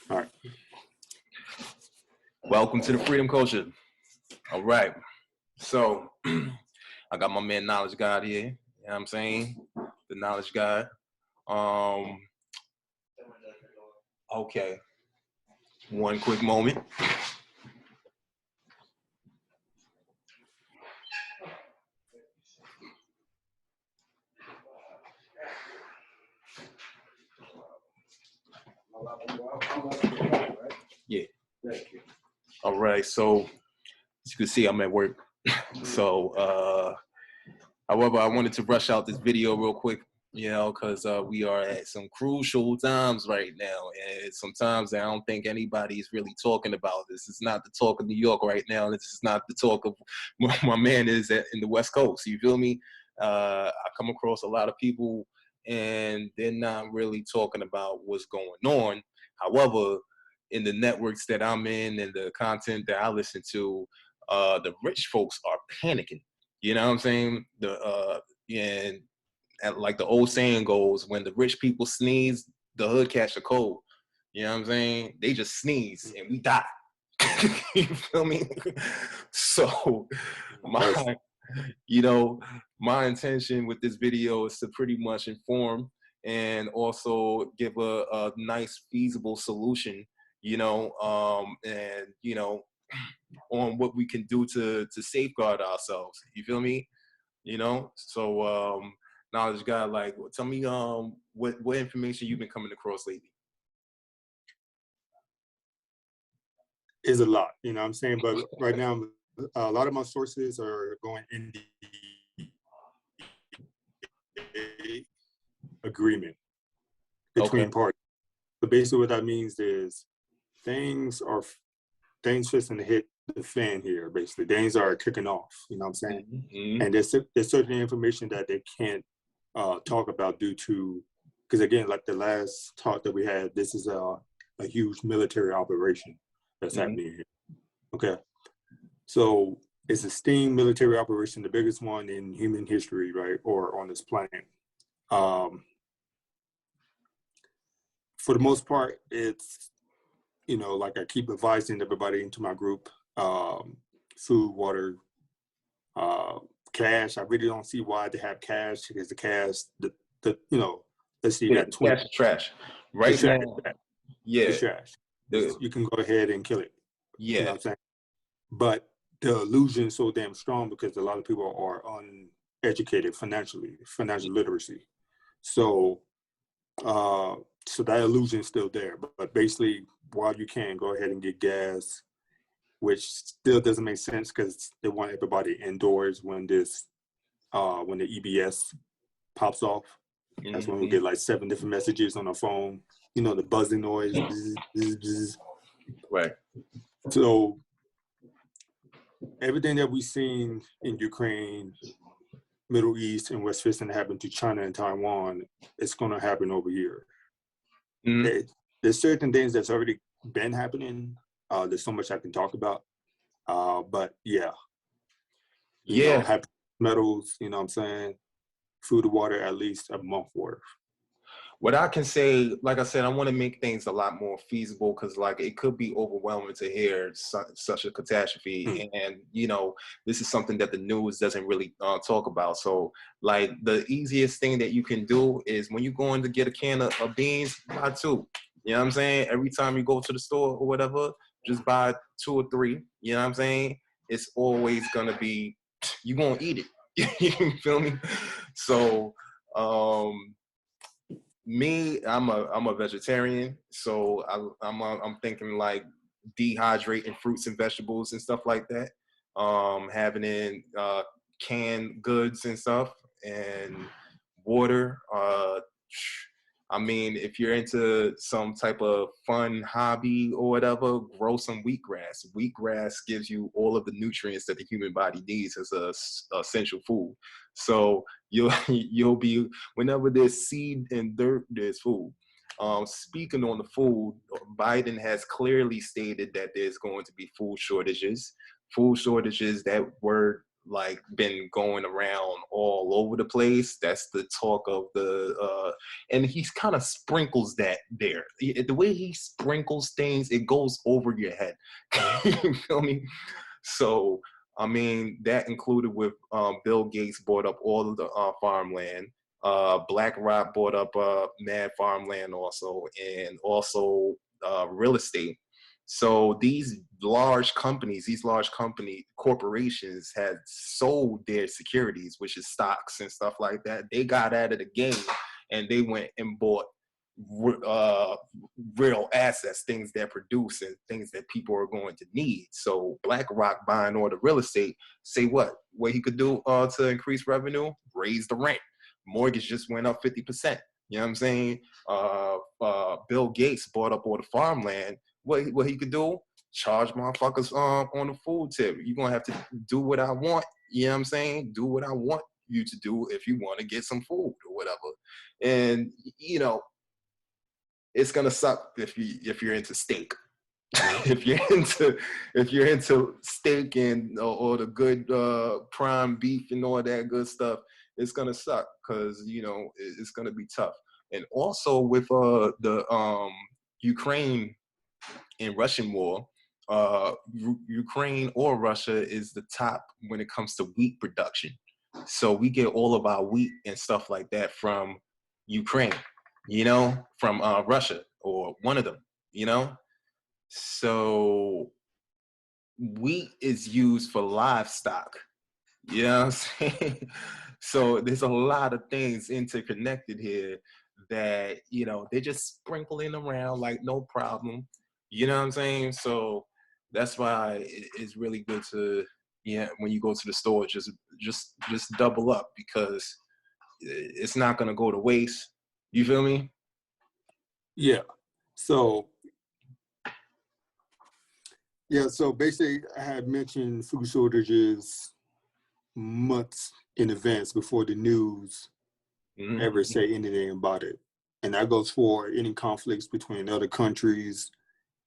All right. Welcome to the Freedom Culture. All right. So I got my man KnowledgeGod here. You know what I'm saying? The KnowledgeGod. Okay. One quick moment. Yeah. Thank you. All right. So as you can see, I'm at work. So, however, I wanted to rush out this video real quick, you know, because we are at some crucial times right now. And sometimes I don't think anybody is really talking about this. It's not the talk of New York right now. This is not the talk of my man is in the West Coast. You feel me? I come across a lot of people and they're not really talking about what's going on. However, in the networks that I'm in and the content that I listen to, the rich folks are panicking. You know what I'm saying? And like the old saying goes, when the rich people sneeze, the hood catch a cold. You know what I'm saying? They just sneeze and we die. You feel me? So my intention with this video is to pretty much inform and also give a nice feasible solution, on what we can do to safeguard ourselves. You feel me? So KnowledgeGod, like, tell me what information you've been coming across lately. Is a lot, you know what I'm saying? But right now, a lot of my sources are going in the agreement between parties. So basically what that means is things fixing to hit the fan here, basically. Things are kicking off, you know what I'm saying? Mm-hmm. And there's certain information that they can't talk about due to, because again, like the last talk that we had, this is a huge military operation that's happening here. Okay. So it's a steam military operation, the biggest one in human history, right? Or on this planet. For the most part, it's, like I keep advising everybody into my group, food, water, cash. I really don't see why they have cash, because the cash, let's see, that 20. Cash is trash. Right now. Yeah. It's trash. You can go ahead and kill it. Yeah. You know what I'm saying? But the illusion is so damn strong because a lot of people are uneducated financial literacy. So that illusion is still there. But basically, while you can, go ahead and get gas, which still doesn't make sense because they want everybody indoors when the EBS pops off. Mm-hmm. That's when we get like 7 different messages on our phone. The buzzing noise. Bzz, bzz, bzz. Right. So everything that we've seen in Ukraine, Middle East, and what's fixing to happen to China and Taiwan, it's going to happen over here. Mm-hmm. There's certain things that's already been happening. There's so much I can talk about. But yeah. Metals, you know what I'm saying? Food and water, at least a month worth. What I can say, like I said, I want to make things a lot more feasible because, like, it could be overwhelming to hear such a catastrophe. And, this is something that the news doesn't really talk about. So, like, the easiest thing that you can do is when you're going to get a can of beans, buy 2. You know what I'm saying? Every time you go to the store or whatever, just buy 2 or 3. You know what I'm saying? It's always going to be, you're going to eat it. You feel me? So, me, I'm a vegetarian, so I'm thinking like dehydrating fruits and vegetables and stuff like that. Having in canned goods and stuff, and water. I mean, if you're into some type of fun hobby or whatever, grow some wheatgrass. Wheatgrass gives you all of the nutrients that the human body needs as a essential food. So you'll be, whenever there's seed and dirt, there's food. Speaking on the food, Biden has clearly stated that there's going to be food shortages. Food shortages, that word like been going around all over the place. That's the talk of the and he kind of sprinkles that there. The way he sprinkles things, it goes over your head. You feel me? So I mean, that included with Bill Gates bought up all of the farmland. BlackRock bought up mad farmland also, and also real estate. So these large corporations had sold their securities, which is stocks and stuff like that. They got out of the game and they went and bought real assets, things that produce and things that people are going to need. So BlackRock buying all the real estate, say what he could do to increase revenue? Raise the rent. Mortgage just went up 50%. You know what I'm saying? Bill Gates bought up all the farmland. What he could do? Charge motherfuckers on the food tip. You're gonna have to do what I want. You know what I'm saying? Do what I want you to do if you want to get some food or whatever. And you know, it's gonna suck if you're into steak. if you're into steak and or the good prime beef and all that good stuff, it's gonna suck because you know it's gonna be tough. And also with the Ukraine and Russian war, Ukraine or Russia is the top when it comes to wheat production. So we get all of our wheat and stuff like that from Ukraine, you know, from Russia or one of them, you know. So wheat is used for livestock. You know what I'm saying? So there's a lot of things interconnected here that, you know, they're just sprinkling around like no problem. You know what I'm saying? So that's why it's really good to, yeah, when you go to the store, just double up because it's not going to go to waste. You feel me? Yeah. So basically I had mentioned food shortages months in advance before the news ever say anything about it. And that goes for any conflicts between other countries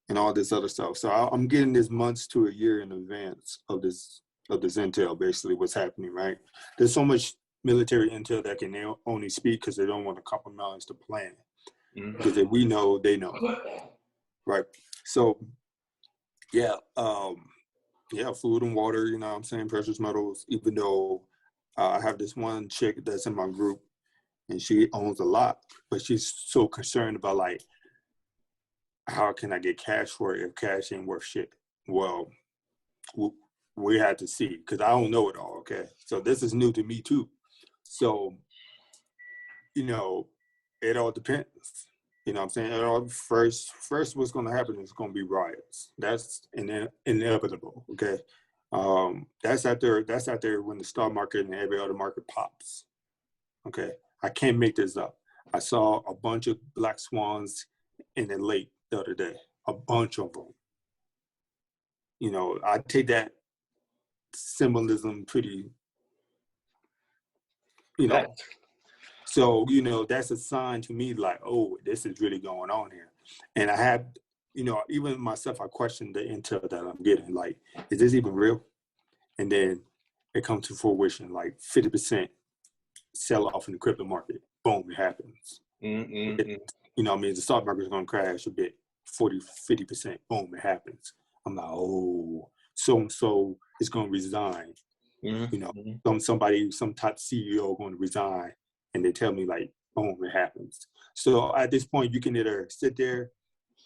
and all this other stuff. So I'm getting this months to a year in advance of this intel, basically what's happening, right? There's so much military intel that can only speak because they don't want to compromise the plan. Because if we know, they know, right? So, yeah, food and water, you know what I'm saying, precious metals, even though I have this one chick that's in my group and she owns a lot, but she's so concerned about like, how can I get cash for it if cash ain't worth shit? Well, we had to see because I don't know it all, okay? So this is new to me too. So, you know, it all depends. You know what I'm saying? It all, first what's going to happen is going to be riots. That's inevitable, okay? That's out there when the stock market and every other market pops, okay? I can't make this up. I saw a bunch of black swans in the lake the other day, a bunch of them. You know, I take that symbolism pretty, you know. So, you know, that's a sign to me like, oh, this is really going on here. And I have, you know, even myself, I question the intel that I'm getting. Like, is this even real? And then it comes to fruition, like 50% sell off in the crypto market. Boom, it happens. You know what I mean? The stock market is going to crash a bit, 50%. Boom, it happens. I'm like, oh, so-and-so is going to resign. You know, some top CEO going to resign. And they tell me like, boom, it happens. So at this point, you can either sit there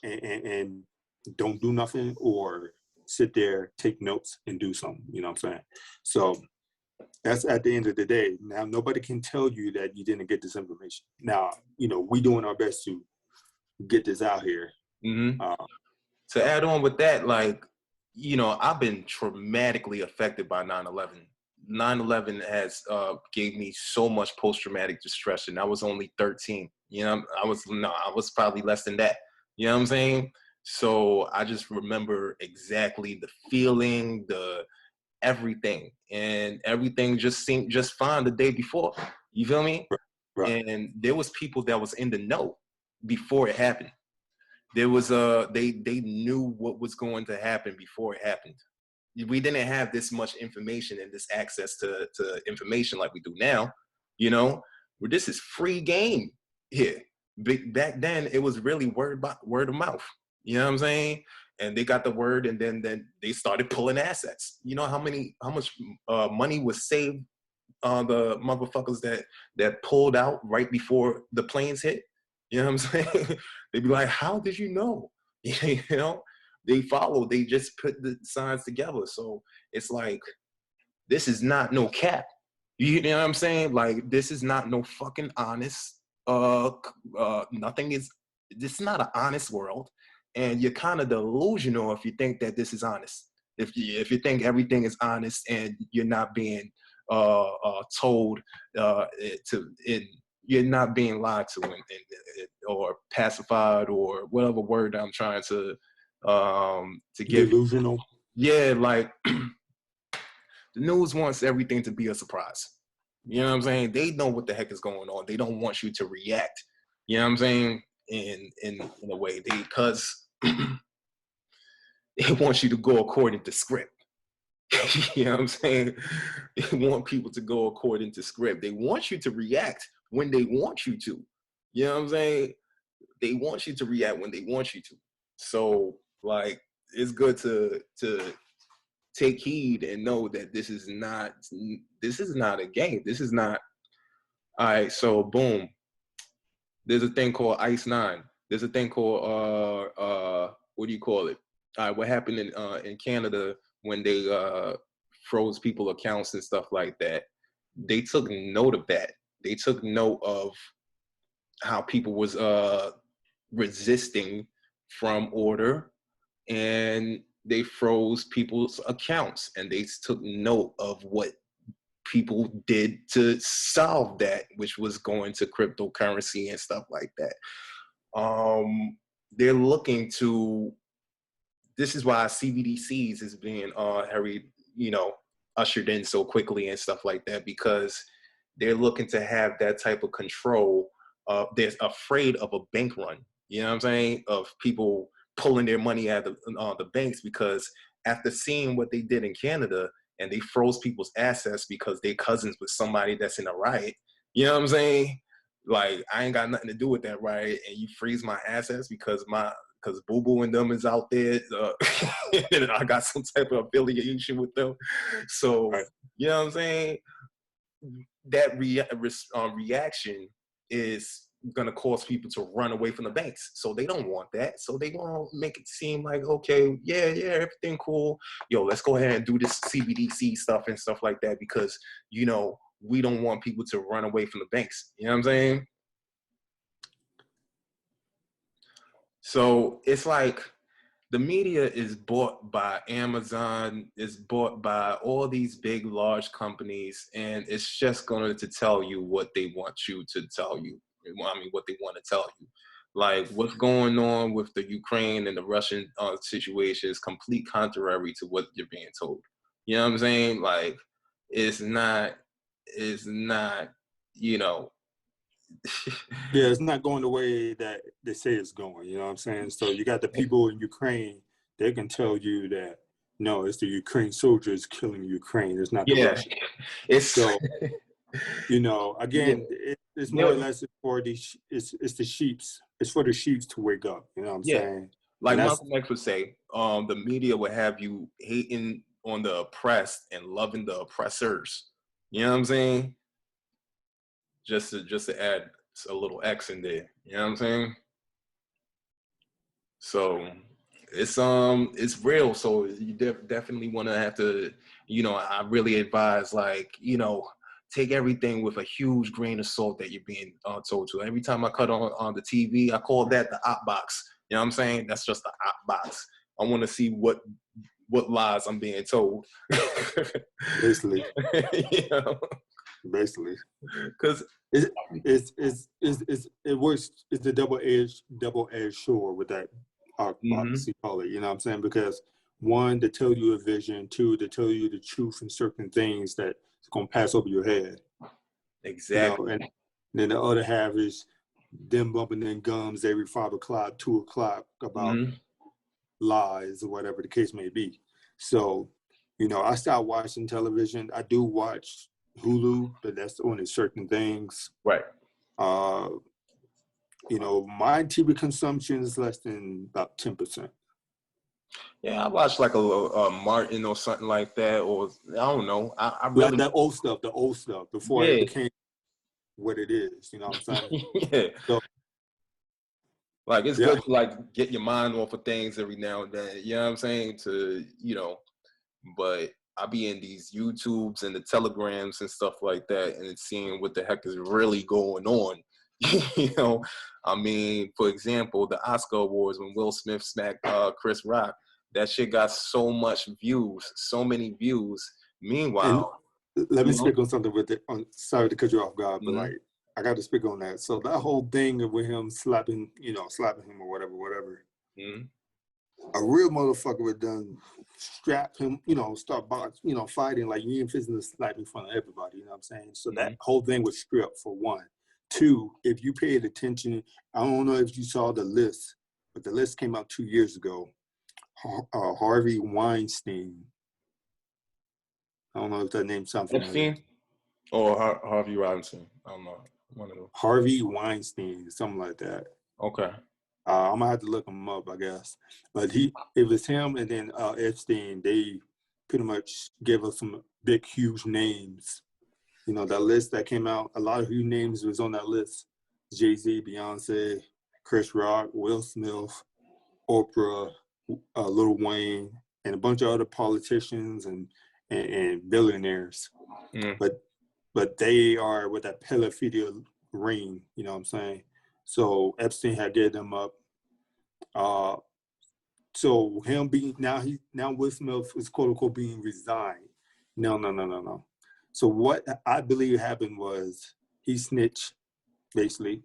and don't do nothing or sit there, take notes and do something, you know what I'm saying? So that's at the end of the day. Now, nobody can tell you that you didn't get this information. Now, you know, we doing our best to get this out here. To add on with that, like, you know, I've been traumatically affected by 9/11. 9/11 has gave me so much post-traumatic distress, and I was only 13. You know, I was probably less than that. You know what I'm saying? So I just remember exactly the feeling, the everything, and everything just seemed just fine the day before. You feel me? Right. And there was people that was in the know before it happened. There was they knew what was going to happen before it happened. we didn't have this much information and this access to information like we do now, you know, where this is free game here. Back then, it was really word of mouth. You know what I'm saying? And they got the word, and then they started pulling assets. You know how much money was saved on the motherfuckers that pulled out right before the planes hit? You know what I'm saying? They'd be like, how did you know? You know, they followed, they just put the signs together. So it's like, this is not no cap. You know what I'm saying? Like, this is not no fucking honest, nothing is, this is not an honest world. And you're kind of delusional if you think that this is honest. If you think everything is honest and you're not being told you're not being lied to or pacified, or whatever word I'm trying to give. Delusional. Yeah, like the news wants everything to be a surprise. You know what I'm saying? They know what the heck is going on. They don't want you to react. You know what I'm saying? In a way, because they want you to go according to script. You know what I'm saying? They want people to go according to script. They want you to react when they want you to. You know what I'm saying? They want you to react when they want you to. So, like, it's good to take heed and know that this is not a game. This is not. All right, so boom. There's a thing called Ice 9. There's a thing called what do you call it? All right, what happened in Canada when they froze people accounts and stuff like that? They took note of that. They took note of how people was resisting from order, and they froze people's accounts, and they took note of what people did to solve that, which was going to cryptocurrency and stuff like that. They're looking to, this is why CBDCs is being ushered in so quickly and stuff like that, because they're looking to have that type of control. They're afraid of a bank run, you know what I'm saying, of people pulling their money out of the banks, because after seeing what they did in Canada, and they froze people's assets because they cousins with somebody that's in a riot, you know what I'm saying? Like, I ain't got nothing to do with that riot, and you freeze my assets because Boo Boo and them is out there, and I got some type of affiliation with them. So, right. You know what I'm saying? That reaction is going to cause people to run away from the banks. So they don't want that. So they want to make it seem like, okay, yeah, everything cool. Yo, let's go ahead and do this CBDC stuff and stuff like that, because, you know, we don't want people to run away from the banks. You know what I'm saying? So it's like the media is bought by Amazon, is bought by all these big, large companies, and it's just going to tell you what they want you to tell you. I mean, what they want to tell you. Like, what's going on with the Ukraine and the Russian situation is complete contrary to what you're being told. You know what I'm saying? Like, it's not, you know. Yeah, it's not going the way that they say it's going. You know what I'm saying? So you got the people in Ukraine, they can tell you that, no, it's the Ukraine soldiers killing Ukraine. It's not the Russians. It's so, you know, again, it's more or less for it's the sheeps. It's for the sheeps to wake up. You know what I'm saying? Like Malcolm X would say, the media would have you hating on the oppressed and loving the oppressors. You know what I'm saying? Just to add a little X in there. You know what I'm saying? So it's real. So you definitely want to have to, you know, I really advise, like, you know, take everything with a huge grain of salt that you're being told to. Every time I cut on the TV, I call that the op box. You know what I'm saying? That's just the op box. I want to see what lies I'm being told. Basically. You know? Basically. Because it works. It's the double-edged sword with that op box, you call it. You know what I'm saying? Because one, to tell you a vision. Two, to tell you the truth in certain things that's going to pass over your head. Exactly. You know? And then the other half is them bumping their gums every 5 o'clock, 2 o'clock about lies or whatever the case may be. So You know, I stopped watching television. I do watch Hulu, but that's only certain things. Right. You know, my TV consumption is less than about 10%. Yeah, I watched like a Martin or something like that, or I don't know. I Like really, the old stuff before it yeah, became what it is. You know what I'm saying? yeah. So Like it's yeah, good to like get your mind off of things every now and then. You know what I'm saying? But I be in these YouTubes and the Telegrams and stuff like that, and it's seeing what the heck is really going on. I mean, for example, the Oscar Awards when Will Smith smacked Chris Rock, that shit got so much views, so many views. and Meanwhile, let me you know, speak on something with it. Sorry to cut you off, God, but mhm, like I got to speak on that. So that whole thing with him slapping him or whatever. mhm, A real motherfucker would done strap him, start fighting like you ain't physically slap in front of everybody, you know what I'm saying? So that mhm. whole thing was stripped for one. Two, if you paid attention, I don't know if you saw the list, but the list came out 2 years ago. Harvey Weinstein. I don't know if that name sounds familiar. Epstein or Harvey Robinson. I don't know. One of those. Harvey Weinstein, something like that. Okay. I'm gonna have to look him up, I guess. But it was him and then Epstein. They pretty much gave us some big, huge names. You know, that list that came out, a lot of huge names was on that list. Jay-Z, Beyonce, Chris Rock, Will Smith, Oprah, Lil Wayne, and a bunch of other politicians and billionaires. Mm. But they are with that pedophilia ring, you know what I'm saying? So Epstein had gave them up. So him being now Will Smith is quote unquote being resigned. No. So what I believe happened was he snitched basically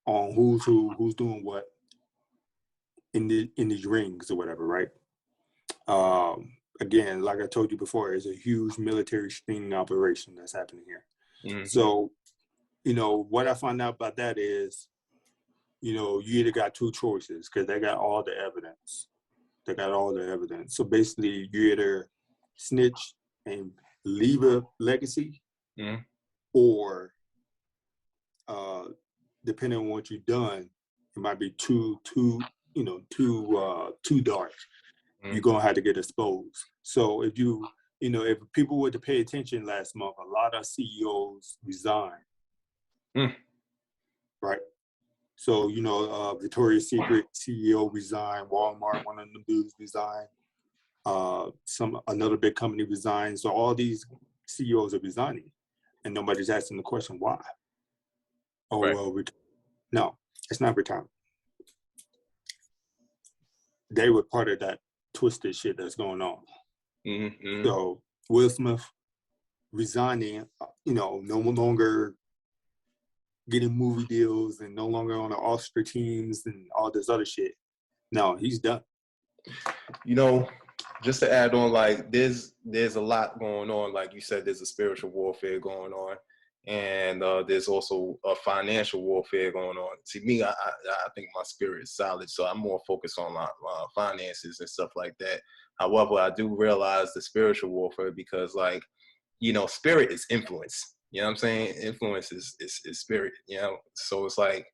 on who's doing what in these rings or whatever, right? Again, like I told you before, it's a huge military sting operation that's happening here. Mm-hmm. So, what I find out about that is, you either got two choices because they got all the evidence. They got all the evidence. So basically, you either snitch and leave a legacy, Mm-hmm. or depending on what you've done, it might be too dark. Mm-hmm. You're gonna have to get exposed. So if people were to pay attention last month, a lot of CEOs resigned, right? So Victoria's Secret CEO resigned, Walmart, one of the dudes resigned. Another big company resigned. So all these CEOs are resigning, and nobody's asking the question why. Oh Right. well, no, it's not retirement. They were part of that twisted shit that's going on. Mm-hmm. So Will Smith resigning, no longer getting movie deals and no longer on the Oscar teams and all this other shit. No, he's done. Just to add on, like there's a lot going on. Like you said, there's a spiritual warfare going on, and there's also a financial warfare going on. To me, I think my spirit is solid, so I'm more focused on finances and stuff like that. However, I do realize the spiritual warfare because, like, spirit is influence. You know what I'm saying? Influence is spirit. So it's like,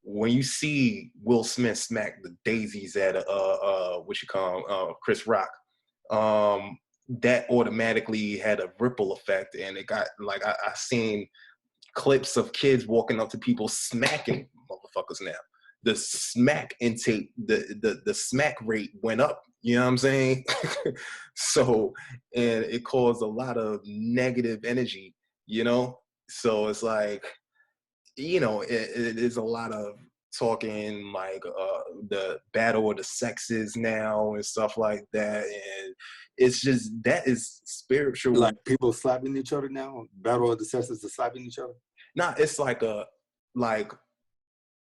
when you see Will Smith smack the daisies at Chris Rock, that automatically had a ripple effect, and it got like I seen clips of kids walking up to people smacking motherfuckers now. The smack intake, the smack rate went up. You know what I'm saying? So, and it caused a lot of negative energy. So it's like, it is a lot of talking like the battle of the sexes now and stuff like that, and it's just that is spiritual. Like people slapping each other now. Battle of the sexes are slapping each other. Nah, it's like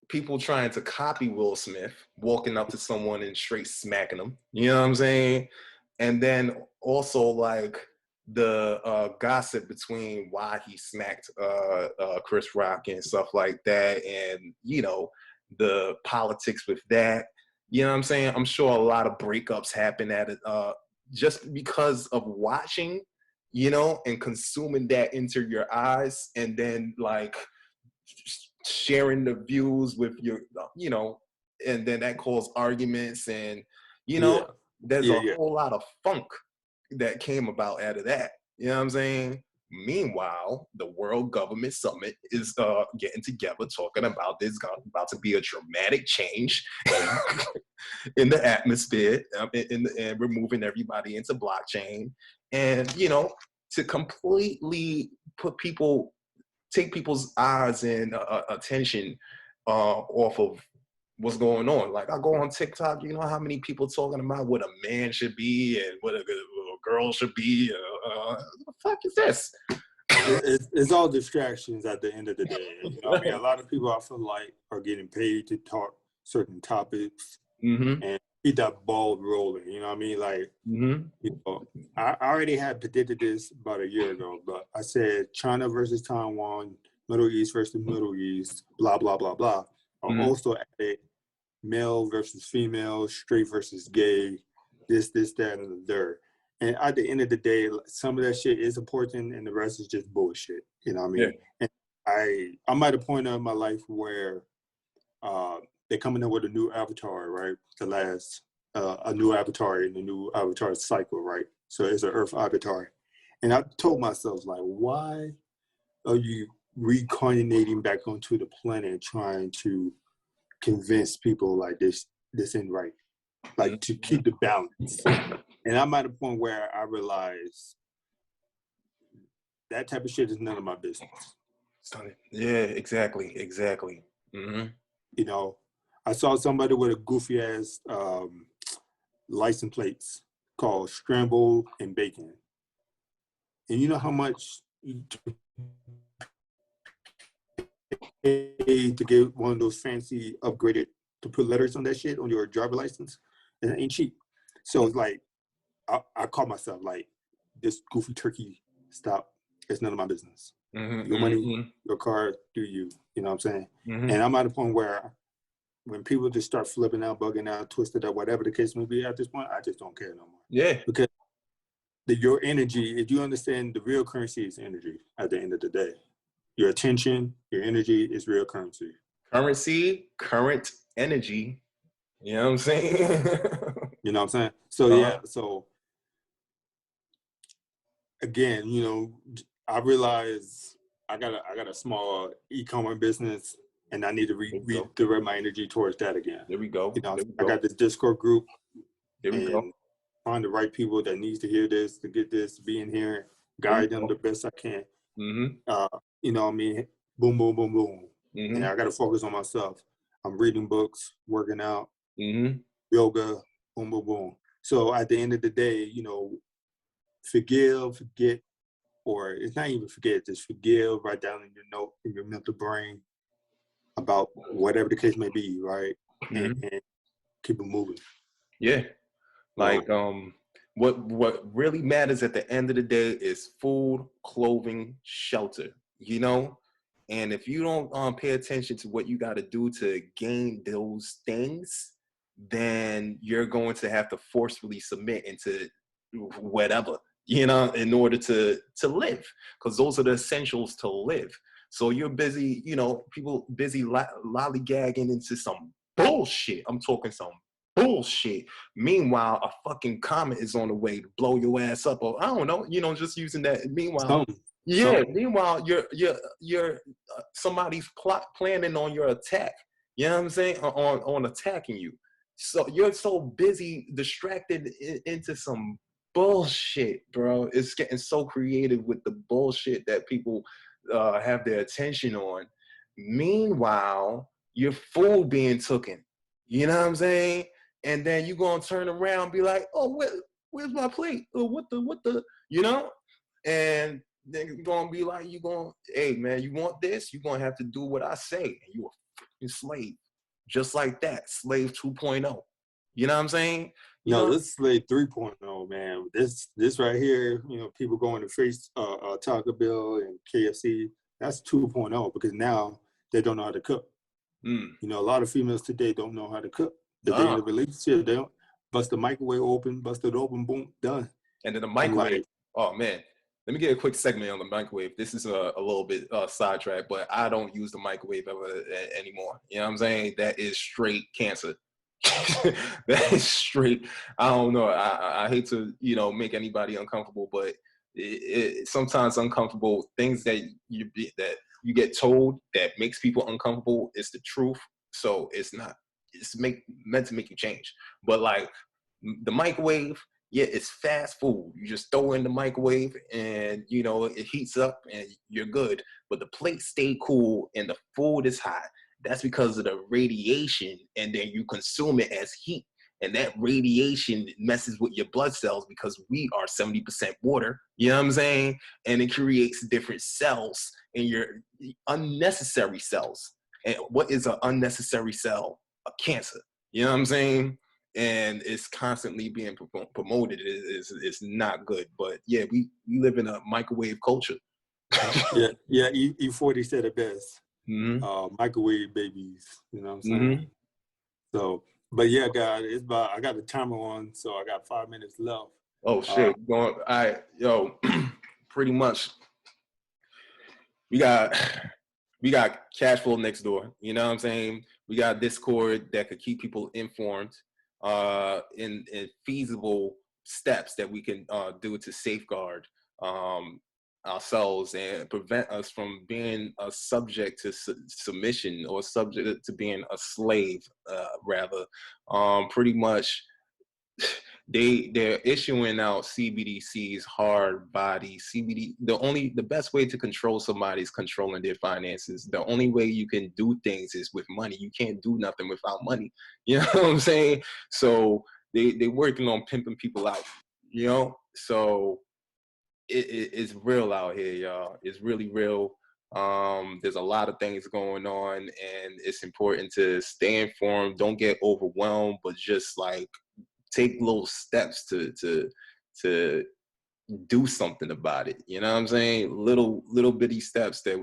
people trying to copy Will Smith, walking up to someone and straight smacking them. You know what I'm saying? And then also like the gossip between why he smacked Chris Rock and stuff like that, and the politics with that. You know what I'm saying? I'm sure a lot of breakups happen at it. just because of watching, you know, and consuming that into your eyes, and then like sharing the views with your, you know, and then that caused arguments, and you know, there's a whole lot of funk that came about out of that. You know what I'm saying? Meanwhile, the World Government Summit is getting together, talking about this about to be a dramatic change in the atmosphere, and removing everybody into blockchain, and you know, to completely take people's eyes and attention off of what's going on. Like I go on TikTok, you know how many people talking about what a man should be and what a girl should be. What the fuck is this? It's all distractions at the end of the day. You know, I mean, a lot of people I feel like are getting paid to talk certain topics and keep that ball rolling. You know what I mean? Like, you know, I already had predicted this about a year ago, but I said China versus Taiwan, Middle East versus Middle East, blah, blah, blah, blah. I also added male versus female, straight versus gay, this, that, and the third. And at the end of the day, some of that shit is important and the rest is just bullshit. You know what I mean? Yeah. And I'm at a point in my life where they're coming up with a new avatar, right? A new avatar in the new avatar cycle, right? So it's an Earth avatar. And I told myself, like, why are you reincarnating back onto the planet trying to convince people like this ain't right, like to keep the balance? And I'm at a point where I realize that type of shit is none of my business. Yeah, exactly. You know, I saw somebody with a goofy ass license plates called Scramble and Bacon, and you know how much to get one of those fancy upgraded to put letters on that shit on your driver license? It ain't cheap. So it's like I call myself like, this goofy turkey, stop. It's none of my business. Your money, your car, do you. You know what I'm saying? And I'm at a point where when people just start flipping out, bugging out, twisted up, whatever the case may be at this point, I just don't care no more. Yeah. Because your energy, if you understand, the real currency is energy at the end of the day. Your attention, your energy is real currency. Current energy. You know what I'm saying? You know what I'm saying? So yeah, so again, you know, I realize I got a small e-commerce business, and I need to redirect my energy towards that again. There we go. You know, I got this Discord group. There we go. Find the right people that needs to hear this, to get this, be in here, guide them the best I can. You know what I mean? Boom, boom, boom, boom. And I got to focus on myself. I'm reading books, working out, yoga, boom, boom, boom. So at the end of the day, you know, forget, or it's not even forget, just forgive, write down in your note, in your mental brain about whatever the case may be, right? And keep it moving. Yeah. Like, what really matters at the end of the day is food, clothing, shelter, you know? And if you don't pay attention to what you got to do to gain those things, then you're going to have to forcefully submit into whatever, you know, in order to live, because those are the essentials to live. So you're busy, you know, people busy lollygagging into some bullshit. I'm talking some bullshit. Meanwhile, a fucking comet is on the way to blow your ass up, or I don't know, you know, just using that. Meanwhile, meanwhile, you're somebody's planning on your attack. You know what I'm saying? On attacking you. So you're so busy, distracted into some bullshit, bro. It's getting so creative with the bullshit that people have their attention on. Meanwhile, your food being taken. You know what I'm saying? And then you gonna turn around and be like, oh, where's my plate? What the, you know? And then you're gonna be like, hey man, you want this? You're gonna have to do what I say. And you a fucking slave. Just like that, slave 2.0. You know what I'm saying? This is slave 3.0, man. This right here, you know, people going to face Taco Bell and KFC, that's 2.0, because now they don't know how to cook. You know, a lot of females today don't know how to cook. If they're in a relationship, they don't. bust the microwave open, bust it open, boom, done. And then the I'm microwave. like, Oh man, let me get a quick segment on the microwave. This is a little bit sidetracked, but I don't use the microwave ever anymore. You know what I'm saying? That is straight cancer. That is straight. I don't know. I hate to, you know, make anybody uncomfortable, but it sometimes uncomfortable things that you get told that makes people uncomfortable is the truth. So it's not. It's meant to make you change. But like the microwave, yeah, it's fast food. You just throw it in the microwave and, you know, it heats up and you're good. But the plate stay cool and the food is hot. That's because of the radiation, and then you consume it as heat. And that radiation messes with your blood cells because we are 70% water. You know what I'm saying? And it creates different cells in your unnecessary cells. And what is an unnecessary cell? A cancer. You know what I'm saying? And it's constantly being promoted. It's not good. But yeah, we live in a microwave culture. yeah, E40 said it best. Mm-hmm. Microwave babies, you know what I'm saying? Mm-hmm. So, but yeah, God, I got the timer on, so I got 5 minutes left. Oh shit, going. All right, yo, pretty much. We got cash flow next door. You know what I'm saying? We got Discord that could keep people informed in feasible steps that we can do to safeguard ourselves and prevent us from being a subject to submission or subject to being a slave, rather. Pretty much, they're issuing out CBDCs, hard body CBD. The best way to control somebody is controlling their finances. The only way you can do things is with money. You can't do nothing without money. You know what I'm saying? So they're working on pimping people out. You know, so it's real out here, y'all. It's really real. There's a lot of things going on, and it's important to stay informed. Don't get overwhelmed, but just like take little steps to do something about it. You know what I'm saying? Little bitty steps that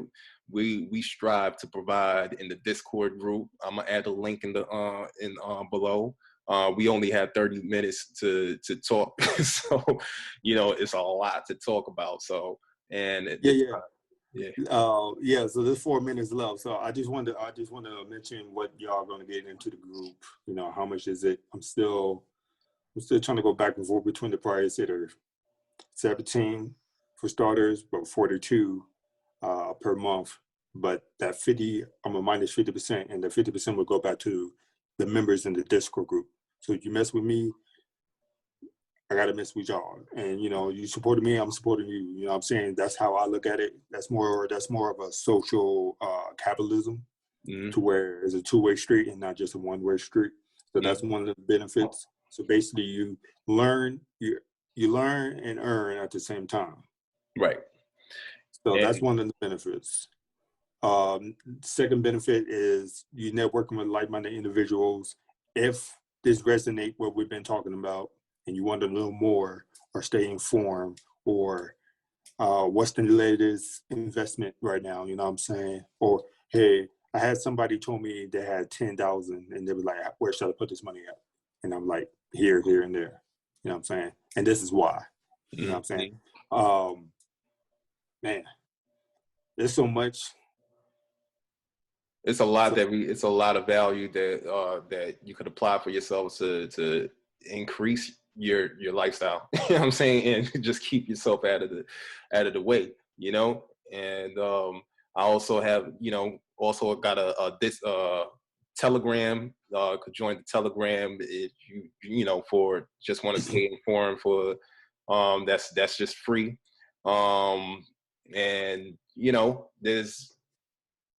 we strive to provide in the Discord group. I'm gonna add a link in the below. We only had 30 minutes to talk, so you know it's a lot to talk about. So yeah. So there's 4 minutes left. So I just want to mention what y'all going to get into the group. You know, how much is it? I'm still trying to go back and forth between the price that are 17 for starters, but 42 per month. But that 50, I'm a minus 50%, and the 50% will go back to the members in the Discord group. So if you mess with me, I gotta mess with y'all. And you know, you supported me, I'm supporting you. You know what I'm saying? That's how I look at it. That's more of a social capitalism, to where it's a two-way street and not just a one-way street. So that's one of the benefits. So basically you learn and earn at the same time. Right. So that's one of the benefits. Second benefit is you networking with like-minded individuals. If this resonates what we've been talking about and you want to know more or stay informed, or what's the latest investment right now, you know what I'm saying? Or, hey, I had somebody told me they had 10,000 and they were like, where should I put this money at? And I'm like, here, and there. You know what I'm saying? And this is why. You know what I'm saying? Man, there's so much. It's a lot it's a lot of value that you could apply for yourself to increase your lifestyle. You know what I'm saying? And just keep yourself out of the way, you know? And I also have, you know, also got this Telegram. Could join the Telegram if you know, for just want to stay informed. For that's just free. And you know,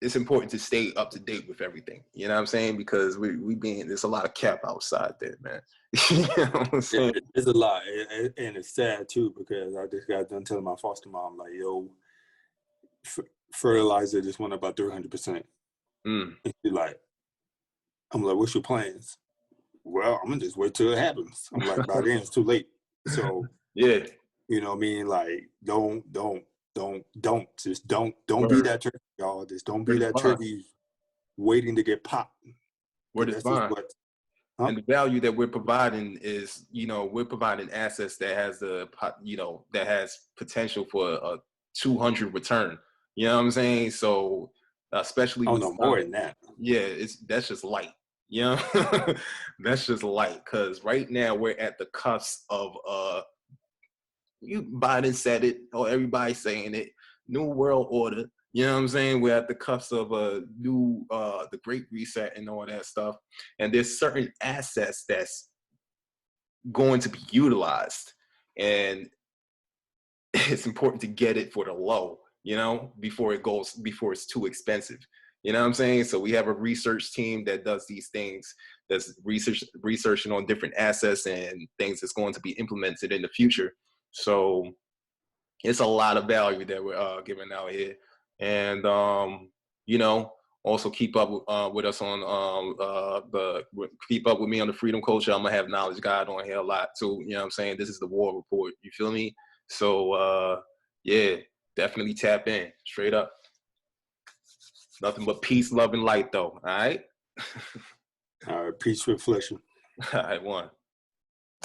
it's important to stay up to date with everything. You know what I'm saying? Because there's a lot of cap outside there, man. You know what I'm saying? It's a lot, and it's sad too, because I just got done telling my foster mom, like, yo, fertilizer just went up about 300%. And she's like, I'm like, what's your plans? Well, I'm gonna just wait till it happens. I'm like, by then it's too late. So yeah, you know what I mean? Like, don't be that turkey, y'all. Just don't be that turkey waiting to get popped. Word is bond. And the value that we're providing is, we're providing assets that has that has potential for a 200 return. You know what I'm saying? So, especially with more than that. Yeah, that's just light. That's just light. Because right now we're at the cusp of Biden said it, or everybody's saying it, new world order. You know what I'm saying? We're at the cusp of a new, the Great Reset and all that stuff. And there's certain assets that's going to be utilized. And it's important to get it for the low, before it's too expensive. You know what I'm saying? So we have a research team that does these things, that's researching on different assets and things that's going to be implemented in the future. So it's a lot of value that we're giving out here. And, also keep up with us on keep up with me on the Freedom Culture. I'm going to have KnowledgeGod on here a lot too. You know what I'm saying? This is the War Report. You feel me? So, yeah, definitely tap in. Straight up. Nothing but peace, love, and light, though. All right? All right. Peace, reflection. All right, one.